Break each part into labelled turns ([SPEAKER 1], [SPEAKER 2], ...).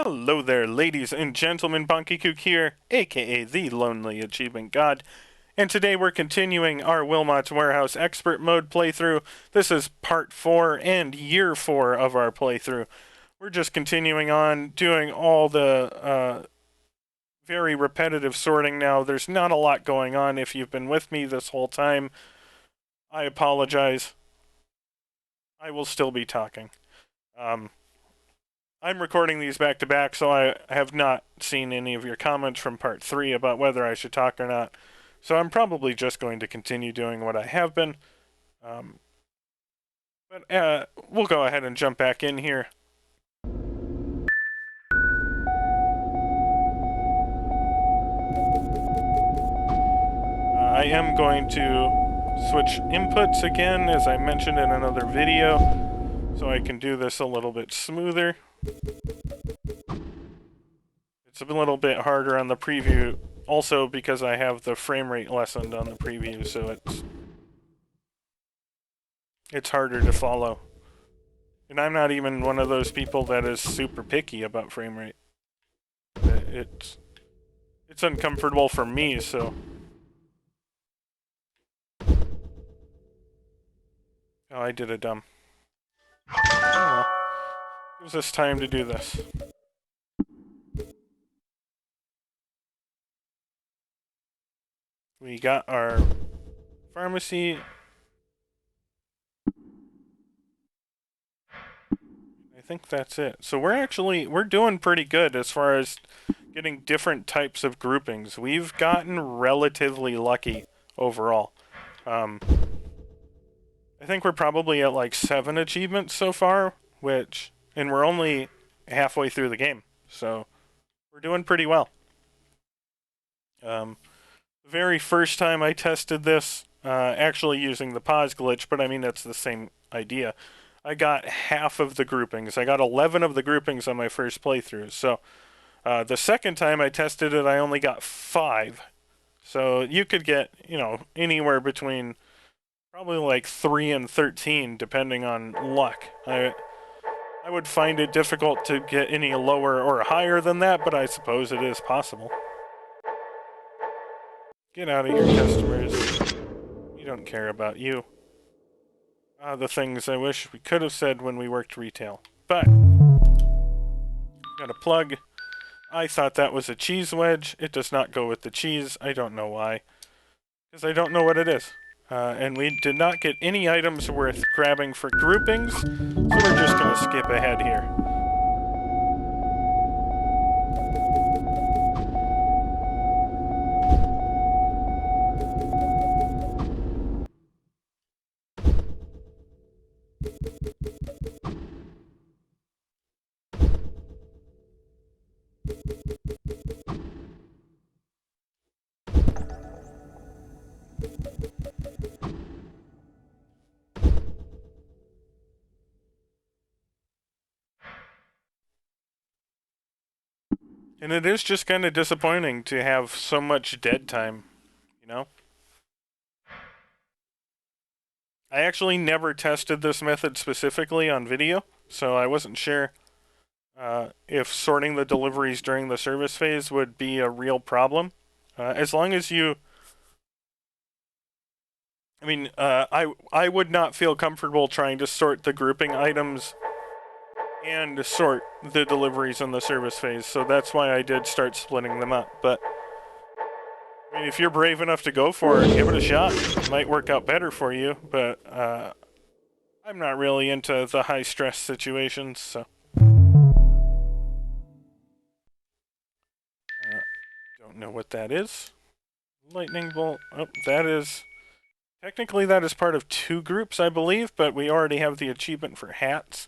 [SPEAKER 1] Hello there, ladies and gentlemen, Bonkykook here, aka the Lonely Achievement God, and today we're continuing our Wilmot's Warehouse Expert Mode playthrough. This is part 4 and year 4 of our playthrough. We're just continuing on, doing all the very repetitive sorting now. There's not a lot going on. If you've been with me this whole time, I apologize. I will still be talking. I'm recording these back to back, so I have not seen any of your comments from part 3 about whether I should talk or not. So I'm probably just going to continue doing what I have been. But we'll go ahead and jump back in here. I am going to switch inputs again, as I mentioned in another video, so I can do this a little bit smoother. It's a little bit harder on the preview, also because I have the frame rate lessened on the preview, so it's harder to follow. And I'm not even one of those people that is super picky about frame rate. It's uncomfortable for me, so... Oh, I did a dumb. Oh well. Gives us time to do this. We got our pharmacy. I think that's it. So we're doing pretty good as far as getting different types of groupings. We've gotten relatively lucky overall. I think we're probably at like 7 achievements so far, and we're only halfway through the game, so we're doing pretty well. The very first time I tested this, actually using the pause glitch, but I mean that's the same idea. I got half of the groupings. I got 11 of the groupings on my first playthrough. So the second time I tested it, I only got 5. So you could get, anywhere between probably like 3 and 13, depending on luck. I would find it difficult to get any lower or higher than that, but I suppose it is possible. Get out of here, customers. We don't care about you. The things I wish we could have said when we worked retail. But, got a plug. I thought that was a cheese wedge. It does not go with the cheese. I don't know why. Because I don't know what it is. And we did not get any items worth grabbing for groupings, so we're just going to skip ahead here. And it is just kind of disappointing to have so much dead time, you know? I actually never tested this method specifically on video, so I wasn't sure if sorting the deliveries during the service phase would be a real problem. As long as you... I would not feel comfortable trying to sort the grouping items and sort the deliveries in the service phase, so that's why I did start splitting them up. But I mean, if you're brave enough to go for it, give it a shot. It might work out better for you, but I'm not really into the high-stress situations, so... don't know what that is. Lightning bolt. Oh, that is... Technically, that is part of 2 groups, I believe, but we already have the achievement for hats.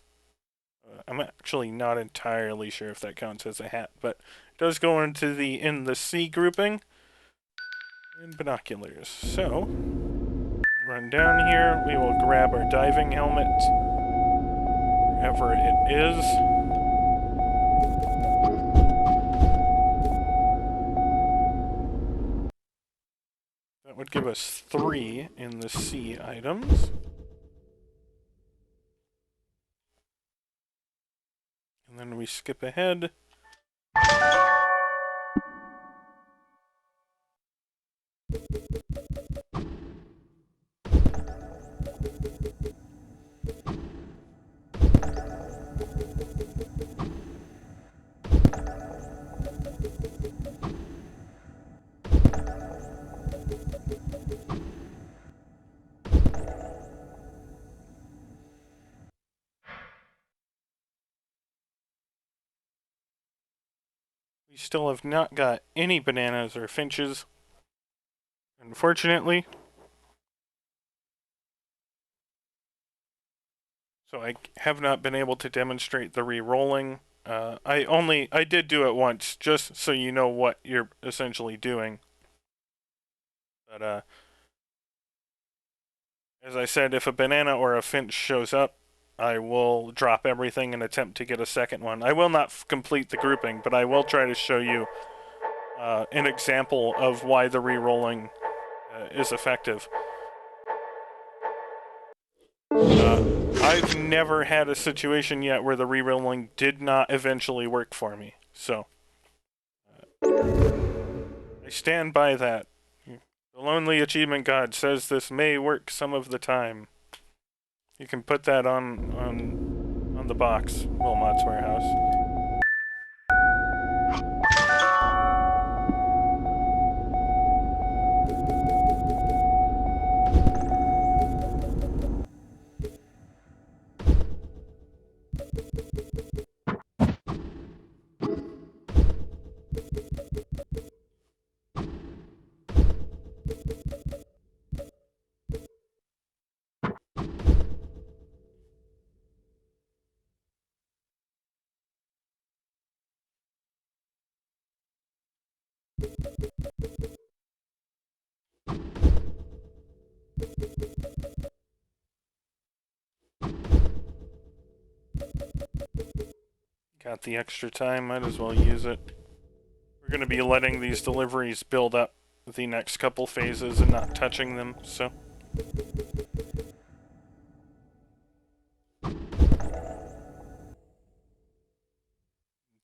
[SPEAKER 1] I'm actually not entirely sure if that counts as a hat, but it does go into in the C grouping. And binoculars. So, run down here. We will grab our diving helmet, wherever it is. That would give us 3 in the C items. And then we skip ahead. We still have not got any bananas or finches, unfortunately. So I have not been able to demonstrate the re-rolling. I did do it once, just so you know what you're essentially doing. But as I said, if a banana or a finch shows up, I will drop everything and attempt to get a second one. I will not complete the grouping, but I will try to show you an example of why the re-rolling is effective. I've never had a situation yet where the re-rolling did not eventually work for me, so I stand by that. The Lonely Achievement God says this may work some of the time. You can put that on the box, Wilmot's warehouse. Got the extra time, might as well use it. We're going to be letting these deliveries build up the next couple phases and not touching them, so.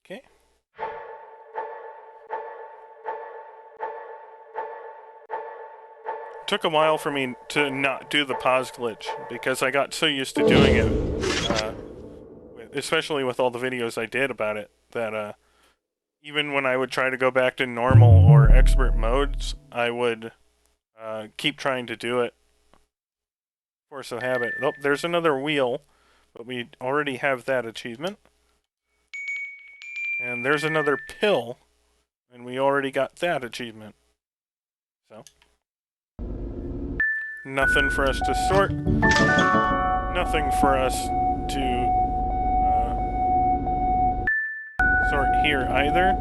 [SPEAKER 1] Okay. It took a while for me to not do the pause glitch because I got so used to doing it, especially with all the videos I did about it, that even when I would try to go back to normal or expert modes, I would keep trying to do it. Force of habit. Oh, there's another wheel, but we already have that achievement. And there's another pill, and we already got that achievement. So, nothing for us to sort. Nothing for us to sort here either.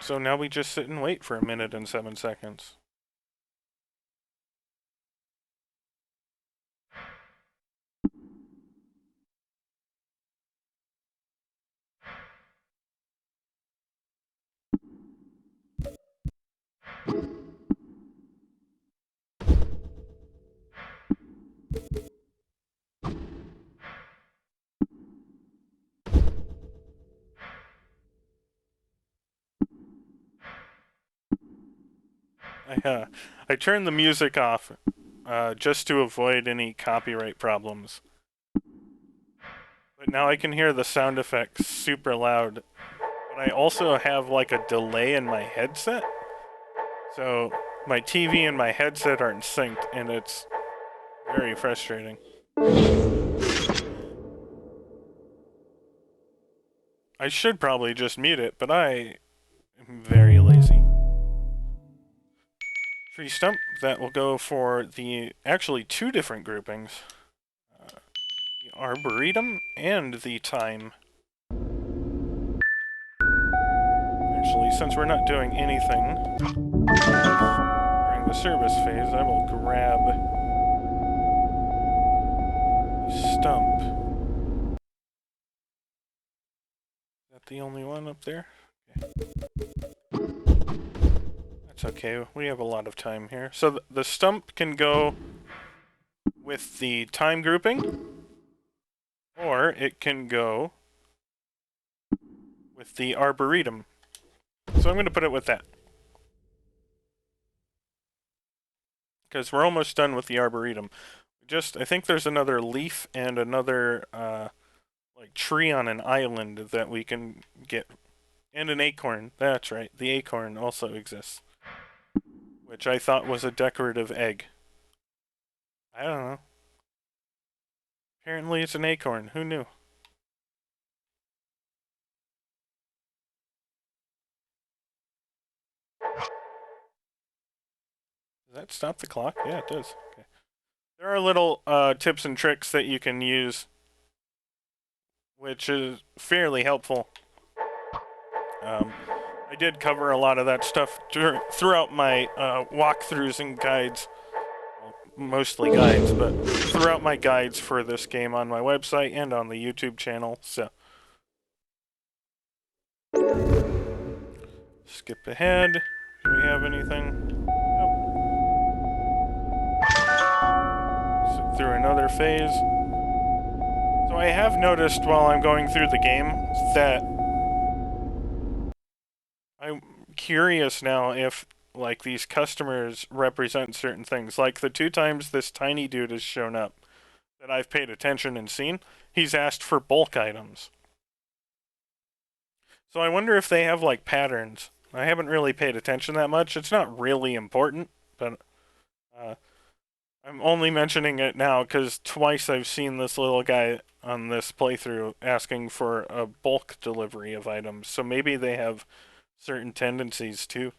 [SPEAKER 1] So now we just sit and wait for 1 minute and 7 seconds. I turned the music off just to avoid any copyright problems. But now I can hear the sound effects super loud. But I also have like a delay in my headset. So my TV and my headset aren't synced, and it's very frustrating. I should probably just mute it, but I am very lazy. Tree stump, that will go for the actually 2 different groupings. The Arboretum and the Thyme. Actually, since we're not doing anything during the service phase, I will grab the stump. Is that the only one up there? Okay. That's okay. We have a lot of time here. So the stump can go with the time grouping, or it can go with the arboretum. So I'm going to put it with that. Because we're almost done with the arboretum. I think there's another leaf and another like tree on an island that we can get, and an acorn. That's right, the acorn also exists, which I thought was a decorative egg. I don't know. Apparently it's an acorn. Who knew? Does that stop the clock? Yeah, it does. Okay. There are little tips and tricks that you can use, which is fairly helpful. I did cover a lot of that stuff throughout my walkthroughs and guides. Well, mostly guides, but throughout my guides for this game on my website and on the YouTube channel. So, skip ahead. Do we have anything? Sit through another phase. So I have noticed while I'm going through the game that I'm curious now if like these customers represent certain things. Like the 2 times this tiny dude has shown up that I've paid attention and seen, he's asked for bulk items. So I wonder if they have like patterns. I haven't really paid attention that much. It's not really important, but I'm only mentioning it now because twice I've seen this little guy on this playthrough asking for a bulk delivery of items. So maybe they have certain tendencies too.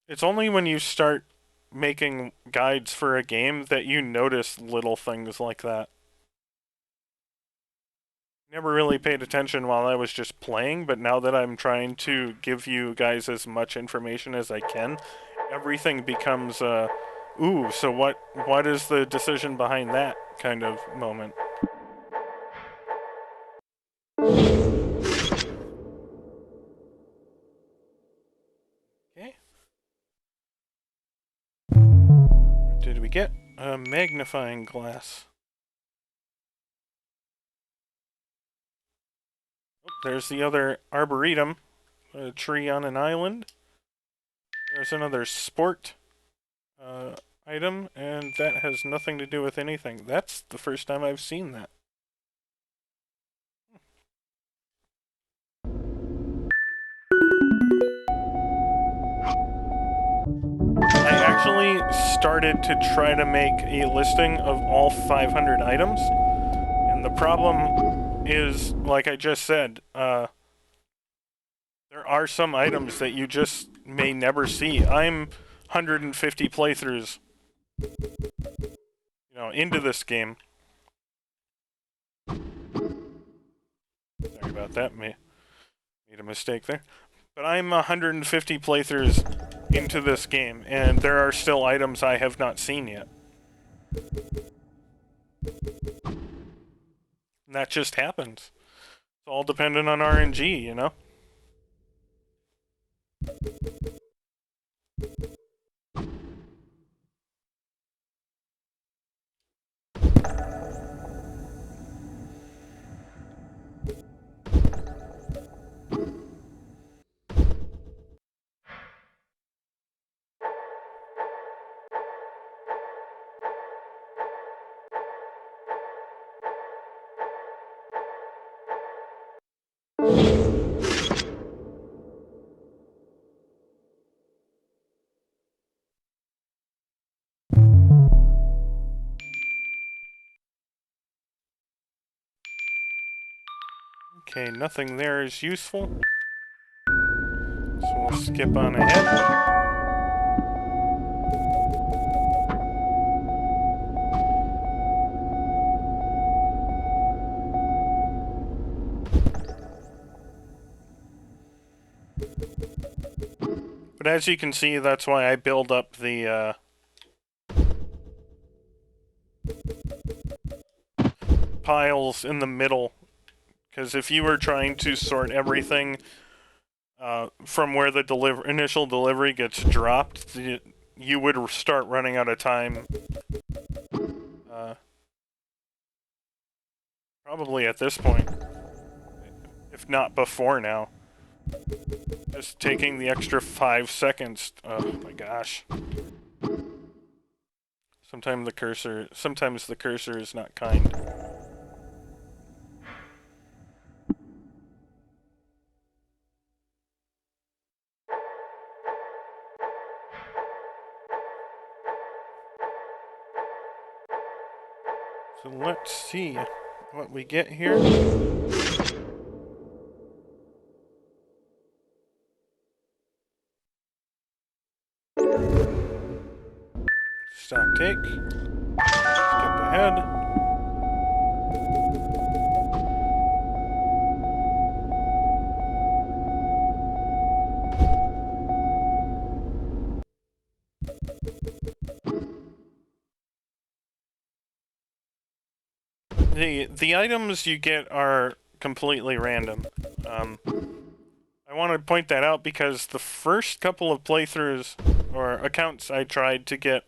[SPEAKER 1] It's only when you start making guides for a game that you notice little things like that. Never really paid attention while I was just playing, but now that I'm trying to give you guys as much information as I can, everything becomes ooh, so what is the decision behind that kind of moment? Okay. What did we get? A magnifying glass. Oh, there's the other arboretum, a tree on an island. There's another sport item, and that has nothing to do with anything. That's the first time I've seen that. I actually started to try to make a listing of all 500 items, and the problem is, like I just said, there are some items that you just may never see. I'm 150 playthroughs, into this game. Sorry about that. Made a mistake there. But I'm 150 playthroughs into this game, and there are still items I have not seen yet. And that just happens. It's all dependent on RNG, you know? Okay, nothing there is useful. So we'll skip on ahead. But as you can see, that's why I build up the piles in the middle. Because if you were trying to sort everything from where the initial delivery gets dropped, you would start running out of time. Probably at this point, if not before now. Just taking the extra 5 seconds. Oh my gosh. Sometimes the cursor is not kind. So let's see what we get here. Stock take. Skip ahead. The items you get are completely random. I want to point that out because the first couple of playthroughs or accounts I tried to get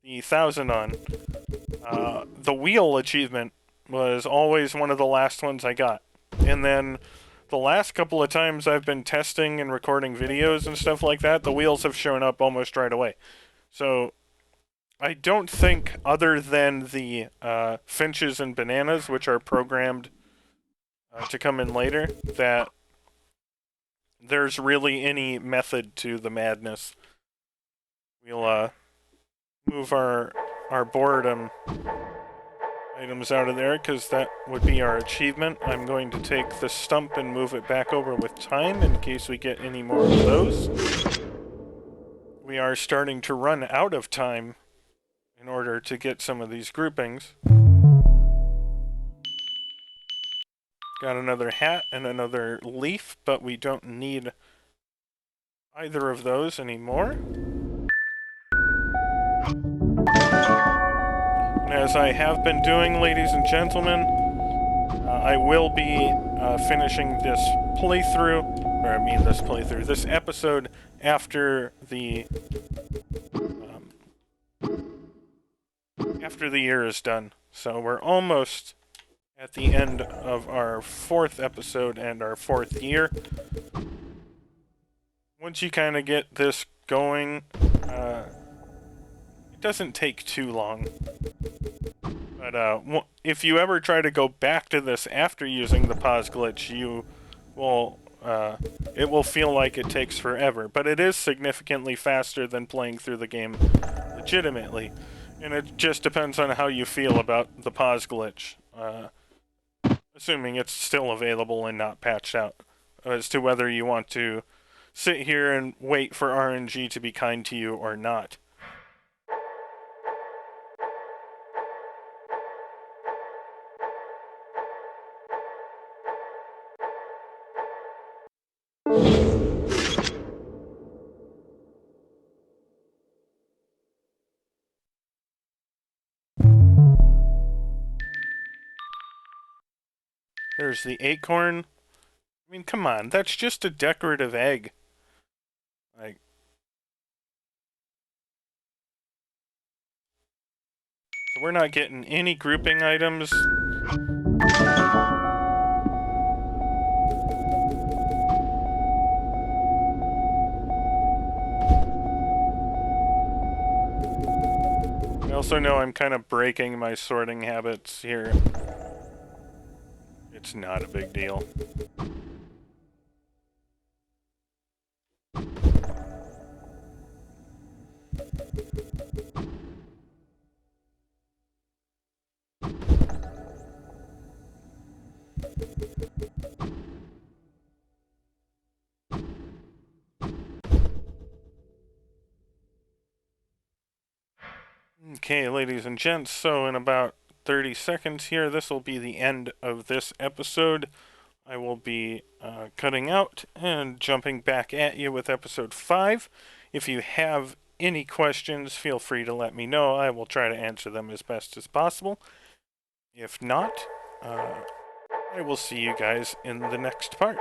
[SPEAKER 1] the 1,000 on, the wheel achievement was always one of the last ones I got. And then the last couple of times I've been testing and recording videos and stuff like that, the wheels have shown up almost right away. So I don't think, other than the finches and bananas, which are programmed to come in later, that there's really any method to the madness. We'll move our boredom items out of there, because that would be our achievement. I'm going to take the stump and move it back over with time in case we get any more of those. We are starting to run out of time in order to get some of these groupings. Got another hat and another leaf, but we don't need either of those anymore. And as I have been doing, ladies and gentlemen, I will be finishing this playthrough, or I mean this episode after the year is done. So we're almost at the end of our 4th episode and our 4th year. Once you kind of get this going, it doesn't take too long. But if you ever try to go back to this after using the pause glitch, you will it will feel like it takes forever. But it is significantly faster than playing through the game legitimately. And it just depends on how you feel about the pause glitch. Assuming it's still available and not patched out. As to whether you want to sit here and wait for RNG to be kind to you or not. There's the acorn. I mean, come on, that's just a decorative egg. Like, so we're not getting any grouping items. I also know I'm kind of breaking my sorting habits here. It's not a big deal. Okay, ladies and gents, so in about 30 seconds here, this will be the end of this episode. I will be cutting out and jumping back at you with episode 5. If you have any questions, feel free to let me know. I will try to answer them as best as possible. If not, I will see you guys in the next part.